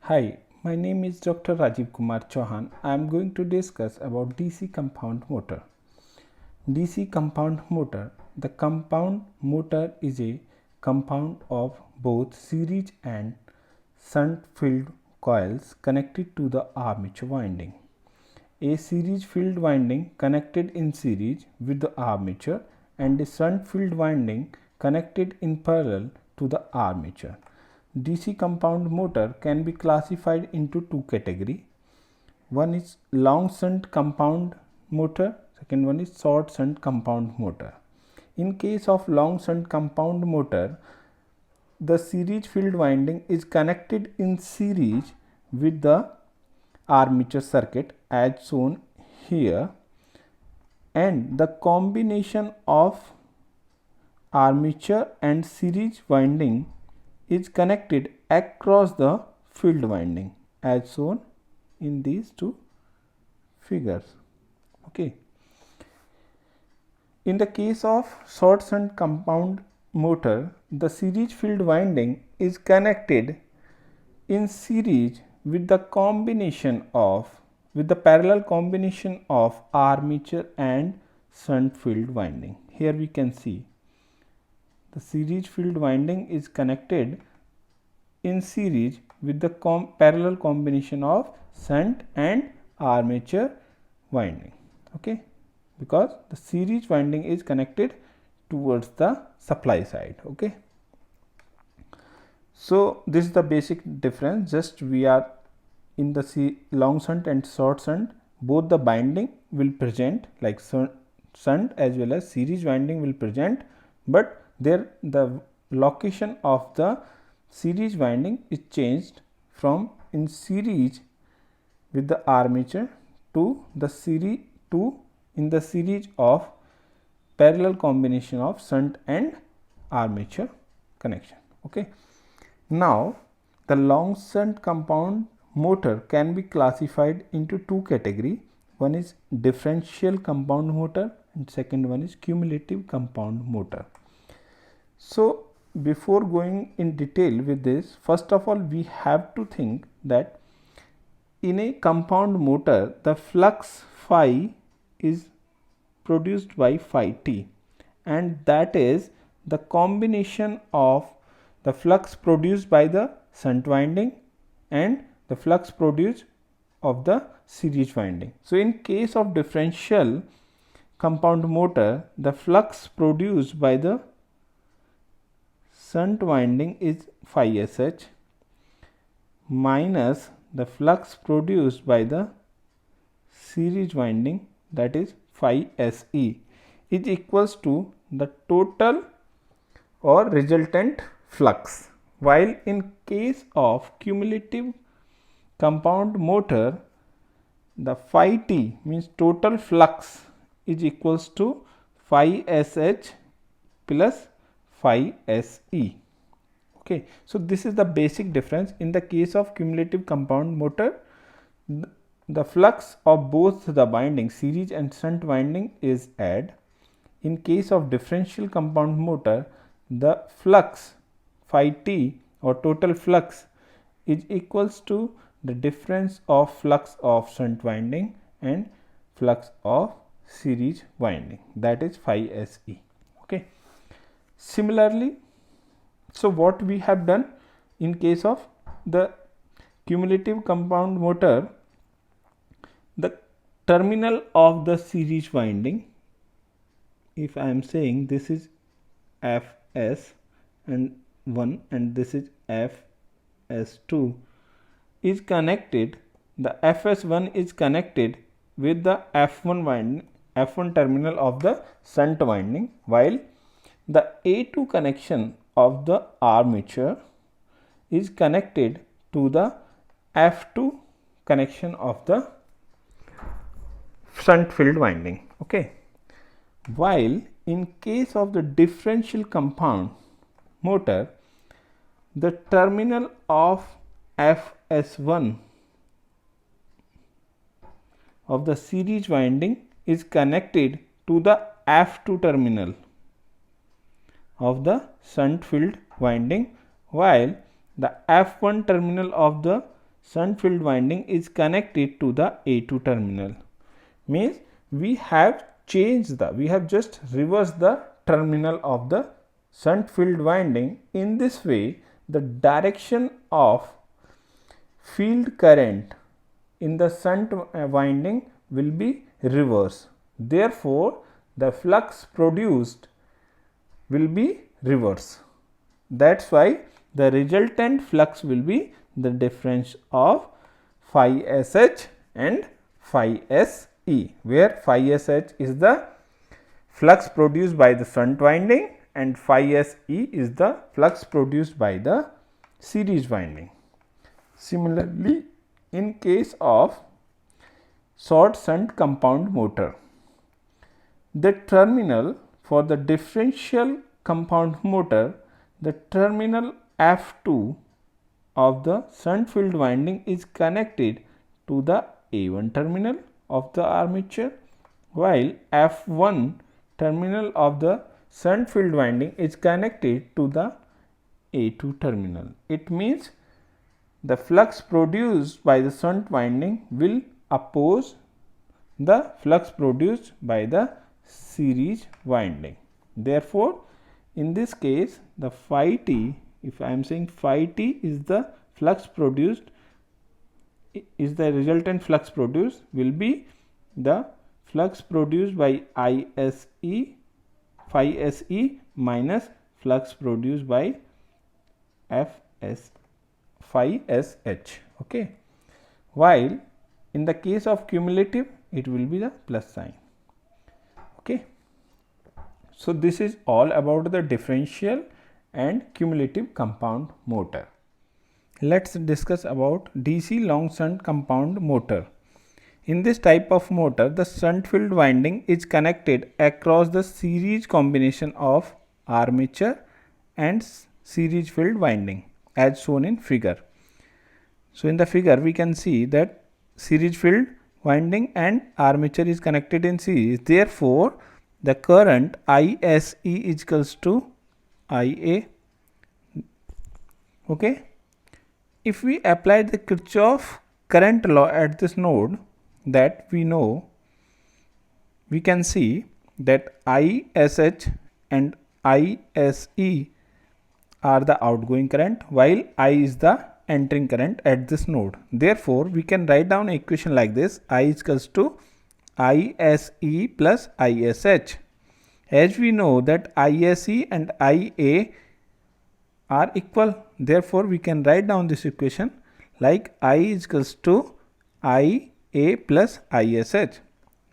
Hi, my name is Dr. Rajiv Kumar Chauhan. I am going to discuss about DC compound motor. DC compound motor. The compound motor is a compound of both series and shunt field coils connected to the armature winding. A series field winding connected in series with the armature and a shunt field winding connected in parallel to the armature. DC compound motor can be classified into two categories. One is long shunt compound motor, second one is short shunt compound motor. In case of long shunt compound motor, the series field winding is connected in series with the armature circuit as shown here, and the combination of armature and series winding is connected across the field winding as shown in these two figures. Okay. In the case of short shunt compound motor, the series field winding is connected in series with the parallel combination of armature and shunt field winding. Here we can see the series field winding is connected in series with the parallel combination of shunt and armature winding. Okay, because the series winding is connected towards the supply side. Okay, so this is the basic difference. Just we are in the long shunt and short shunt, both the binding will present like shunt as well as series winding will present, but there the location of the series winding is changed from in series with the armature to the series in the series of parallel combination of shunt and armature connection. Okay. Now the long shunt compound motor can be classified into two categories. One is differential compound motor and second one is cumulative compound motor. So before going in detail with this, first of all we have to think that in a compound motor the flux phi is produced by phi t, and that is the combination of the flux produced by the shunt winding and the flux produced of the series winding. So in case of differential compound motor, the flux produced by the shunt winding is phi sh minus the flux produced by the series winding, that is phi se, is equals to the total or resultant flux. While in case of cumulative compound motor, the phi t means total flux is equals to phi sh plus phi se. Okay, so this is the basic difference. In the case of cumulative compound motor, the flux of both the binding series and shunt winding is add. In case of differential compound motor, the flux phi t or total flux is equals to the difference of flux of shunt winding and flux of series winding, that is phi se. Okay. Similarly, so what we have done in case of the cumulative compound motor, the terminal of the series winding, if I am saying this is Fs and 1 and this is Fs2, is connected, the Fs1 is connected with the F1 winding, F1 terminal of the shunt winding, while the A2 connection of the armature is connected to the F2 connection of the shunt field winding. Okay. While in case of the differential compound motor, the terminal of Fs1 of the series winding is connected to the F2 terminal of the shunt field winding, while the F1 terminal of the shunt field winding is connected to the A2 terminal. Means we have just reversed the terminal of the shunt field winding. In this way, the direction of field current in the shunt winding will be reverse. Therefore, the flux produced will be reverse. That's why the resultant flux will be the difference of phi sh and phi se, where phi sh is the flux produced by the shunt winding and phi se is the flux produced by the series winding. Similarly, in case of short shunt compound motor, the terminal for the differential compound motor, the terminal F2 of the shunt field winding is connected to the A1 terminal of the armature, while F1 terminal of the shunt field winding is connected to the A2 terminal. It means the flux produced by the shunt winding will oppose the flux produced by the series winding. Therefore, in this case, the phi t, if I am saying phi t is the flux produced, is the resultant flux produced, will be the flux produced by ISE phi se minus flux produced by Fs phi sh. Okay. While in the case of cumulative, it will be the plus sign. Okay. So, this is all about the differential and cumulative compound motor. Let us discuss about DC long shunt compound motor. In this type of motor, the shunt field winding is connected across the series combination of armature and series field winding as shown in figure. So, in the figure we can see that series field winding and armature is connected in series. Therefore, the current ISE is equals to IA. Okay. If we apply the Kirchhoff current law at this node, that we know, we can see that ISH and ISE are the outgoing current, while I is the entering current at this node. Therefore, we can write down an equation like this: I is equals to ISE plus ISH. As we know that ISE and IA are equal, therefore, we can write down this equation like I is equals to IA plus ISH,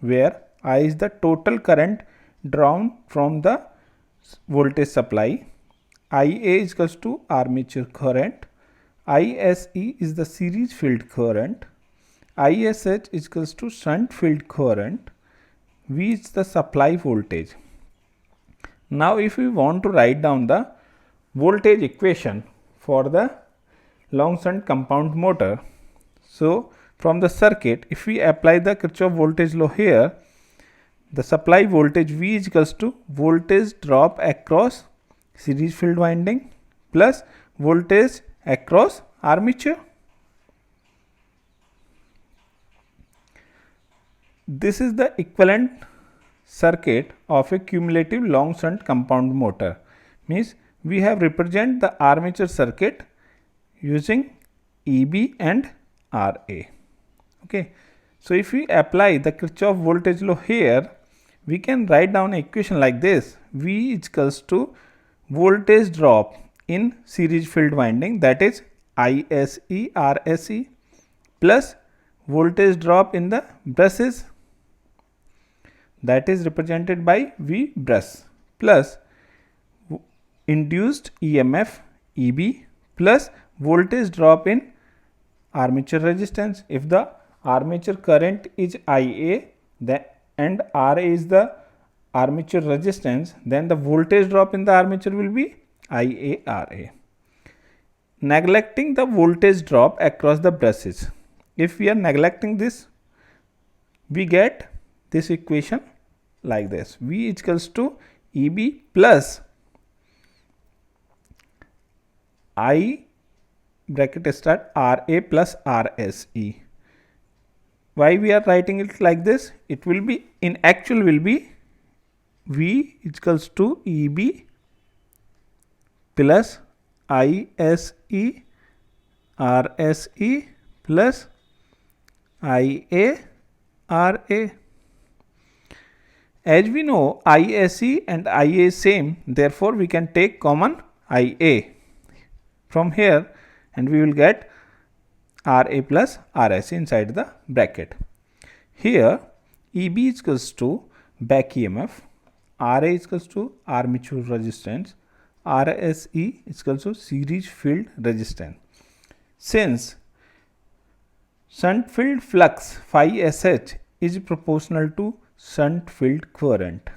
where I is the total current drawn from the voltage supply, IA is equals to armature current, ISE is the series field current, ISH is equals to shunt field current, V is the supply voltage. Now, if we want to write down the voltage equation for the long shunt compound motor, so from the circuit, if we apply the Kirchhoff voltage law here, the supply voltage V is equals to voltage drop across series field winding plus voltage across armature. This is the equivalent circuit of a cumulative long shunt compound motor. Means we have represent the armature circuit using EB and RA. Okay. So, if we apply the Kirchhoff voltage law here, we can write down an equation like this: V is equals to voltage drop in series field winding, that is ISE RSE, plus voltage drop in the brushes, that is represented by V brush, plus induced EMF EB, plus voltage drop in armature resistance. If the armature current is IA and RA is the armature resistance, then the voltage drop in the armature will be IARA. Neglecting the voltage drop across the brushes, if we are neglecting this, we get this equation like this: V is equals to EB plus IB bracket start RA plus RSE. Why we are writing it like this? It will be, in actual will be V equals to EB plus ISE RSE plus IA RA. As we know, ISE and IA is same, therefore we can take common IA from here and we will get RA plus RSE inside the bracket. Here EB is equals to back EMF, RA is equals to armature resistance, RSE is equals to series field resistance. Since shunt field flux phi SH is proportional to shunt field current,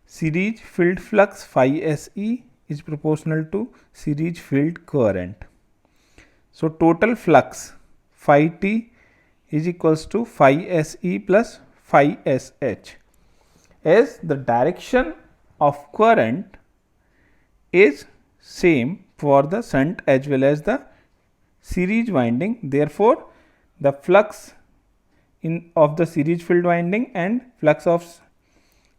series field flux phi SE is proportional to series field current. So total flux phi T is equals to phi SE plus phi SH. As the direction of current is same for the shunt as well as the series winding, therefore the flux of the series field winding and flux of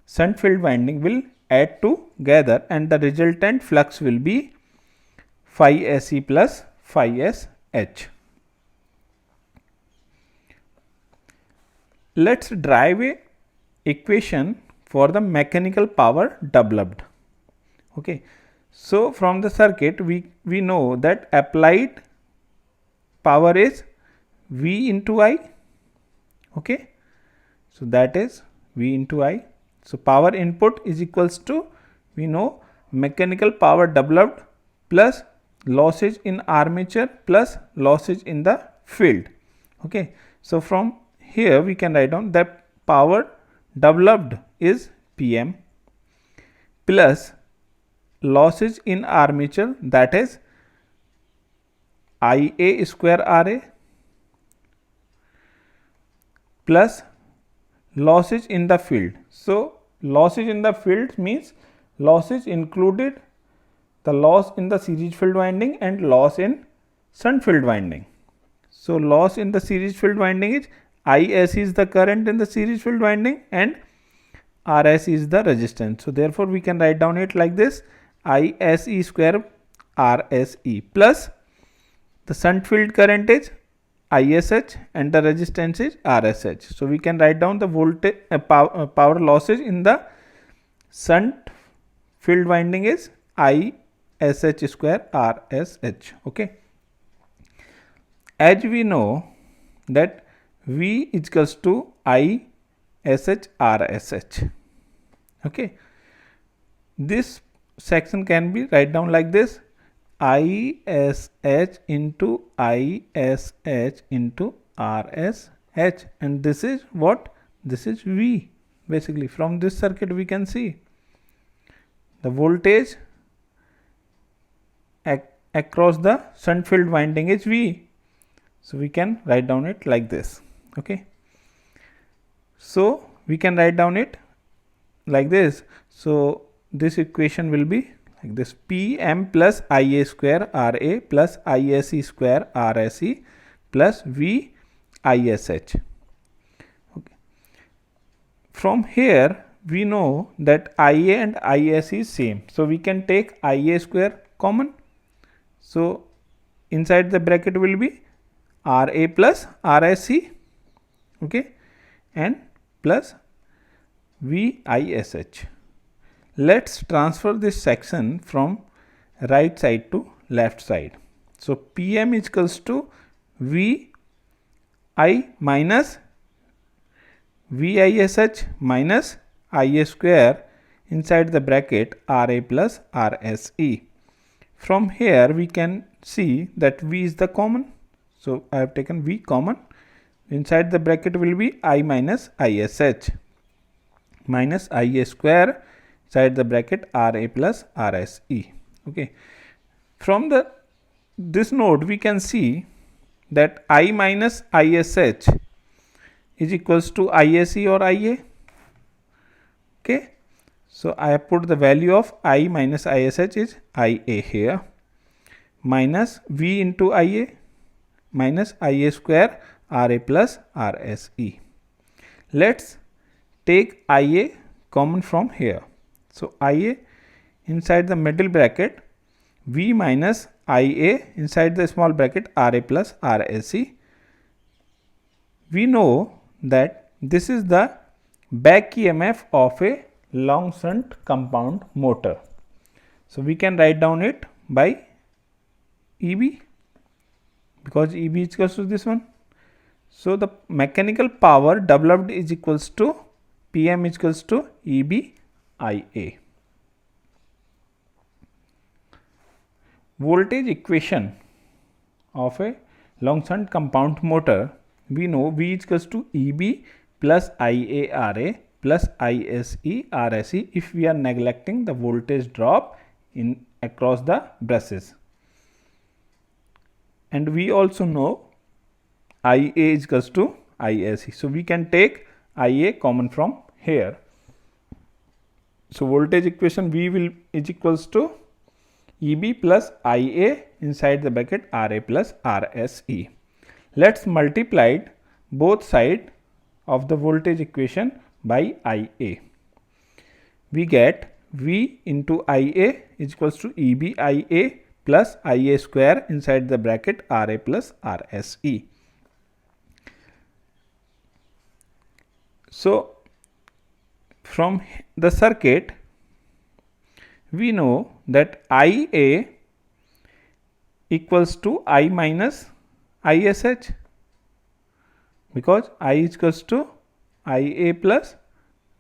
shunt field winding will add together and the resultant flux will be phi SE plus phi SH. Let's derive a equation for the mechanical power developed. Okay. So from the circuit we know that applied power is V into I. Okay. So that is V into I. So power input is equals to, we know, mechanical power developed plus losses in armature plus losses in the field. Okay. So from here we can write down that power developed is PM plus losses in armature, that is IA square RA plus losses in the field. So losses in the field means losses included the loss in the series field winding and loss in shunt field winding. So loss in the series field winding is IS is the current in the series field winding and RS is the resistance. So therefore we can write down it like this: ISE square RSE plus the shunt field current is ISH and the resistance is RSH. So we can write down the voltage power losses in the shunt field winding is ISH square RSH. Okay. As we know that V is equals to ISH RSH. Okay. This section can be write down like this: ISH into ISH into RSH, and this is what? This is V. Basically from this circuit we can see the voltage across the shunt field winding is V. So we can write down it like this. Okay. So we can write down it like this. So this equation will be like this: PM plus IA square RA plus ISE square RSE plus V ISH. Okay. From here we know that IA and IS is same. So we can take IA square common. So inside the bracket will be RA plus RSE. Okay. And plus VISH. Let's transfer this section from right side to left side. So PM is equals to VI minus VISH minus IA square inside the bracket RA plus RSE. From here we can see that V is the common. So I have taken V common. Inside the bracket will be I minus ISH minus IA square inside the bracket RA plus RSE. Okay. From this node we can see that I minus ISH is equals to ISE or IA. Okay. So I have put the value of I minus ISH is IA here minus V into IA minus IA square RA plus RSE. Let's take IA common from here. So IA inside the middle bracket, V minus IA inside the small bracket, RA plus RSE. We know that this is the back EMF of a long shunt compound motor. So we can write down it by EB, because EB is equals to this one. So the mechanical power developed is equals to PM is equals to EB IA. Voltage equation of a long shunt compound motor, we know V is equals to EB plus IARA plus ISE RSE if we are neglecting the voltage drop in across the brushes. And we also know IA is equals to ISE. So we can take IA common from here. So voltage equation V will is equals to EB plus IA inside the bracket RA plus RSE. Let's multiply both sides of the voltage equation by IA. We get V into IA is equals to EB IA plus IA square inside the bracket RA plus RSE. So from the circuit, we know that IA equals to I minus ISH, because I is equals to IA plus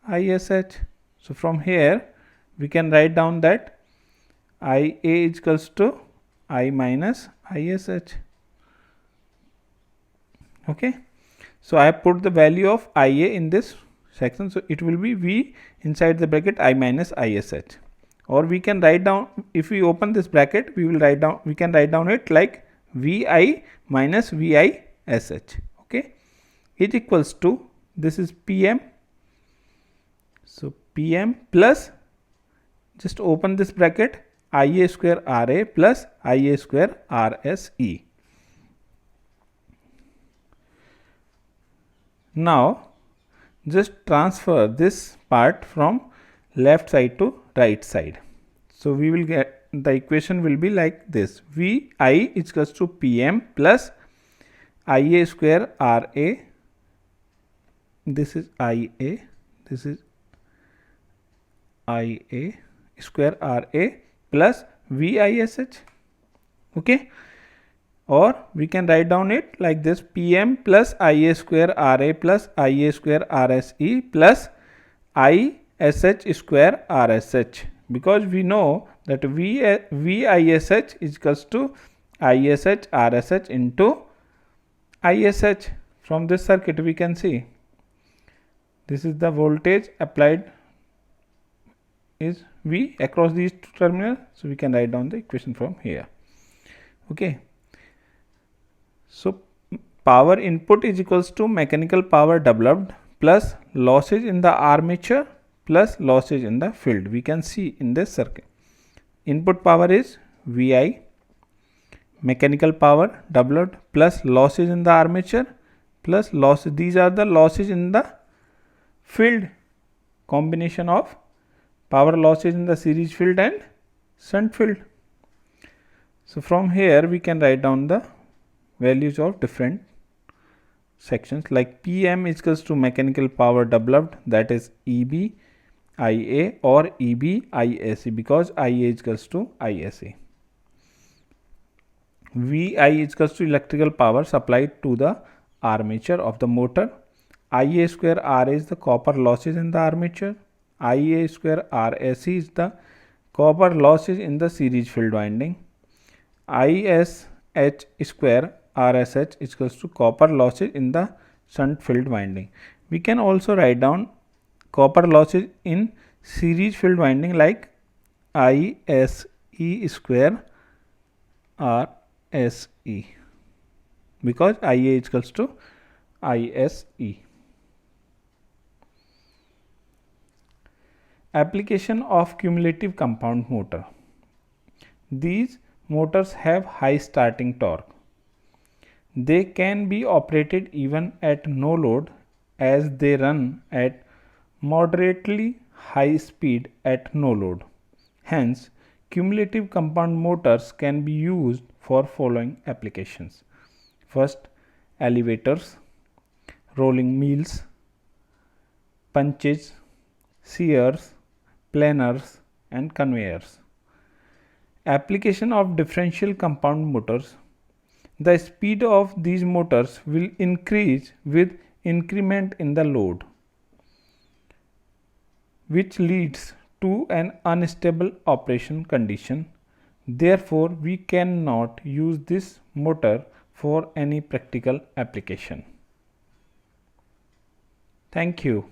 ISH. So from here we can write down that IA is equals to I minus ISH. Okay. So I have put the value of IA in this section. So it will be V inside the bracket I minus ISH. Or we can write down, if we open this bracket, we can write down it like VI minus VISH. Okay, is equals to, this is PM. So PM plus, just open this bracket, IA square RA plus IA square RSE. Now just transfer this part from left side to right side. So we will get, the equation will be like this: VI is equals to PM plus IA square RA. This is IA. This is IA square RA plus VISH. Okay. Or we can write down it like this: PM plus IA square RA plus IA square RSE plus ISH square RSH, because we know that VISH is equals to ISH RSH into ISH. From this circuit we can see this is the voltage applied is V across these two terminals. So we can write down the equation from here. Okay. So power input is equals to mechanical power developed plus losses in the armature plus losses in the field. We can see in this circuit. Input power is VI, mechanical power developed plus losses in the armature plus losses. These are the losses in the field, combination of power losses in the series field and shunt field. So from here we can write down the values of different sections, like PM is equals to mechanical power developed, that is EB IA or EB ISE, because IA is equals to ISA. VI is equals to electrical power supplied to the armature of the motor. IA square RA is the copper losses in the armature. IA square RSE is the copper losses in the series field winding. ISH square RSH is equals to copper losses in the shunt field winding. We can also write down copper losses in series field winding like ISE square RSE, because IA is equals to ISE. Application of cumulative compound motor. These motors have high starting torque. They can be operated even at no load as they run at moderately high speed at no load. Hence, cumulative compound motors can be used for following applications. First, elevators, rolling mills, punches, shears, planers and conveyors. Application of differential compound motors. The speed of these motors will increase with increment in the load, which leads to an unstable operation condition. Therefore, we cannot use this motor for any practical application. Thank you.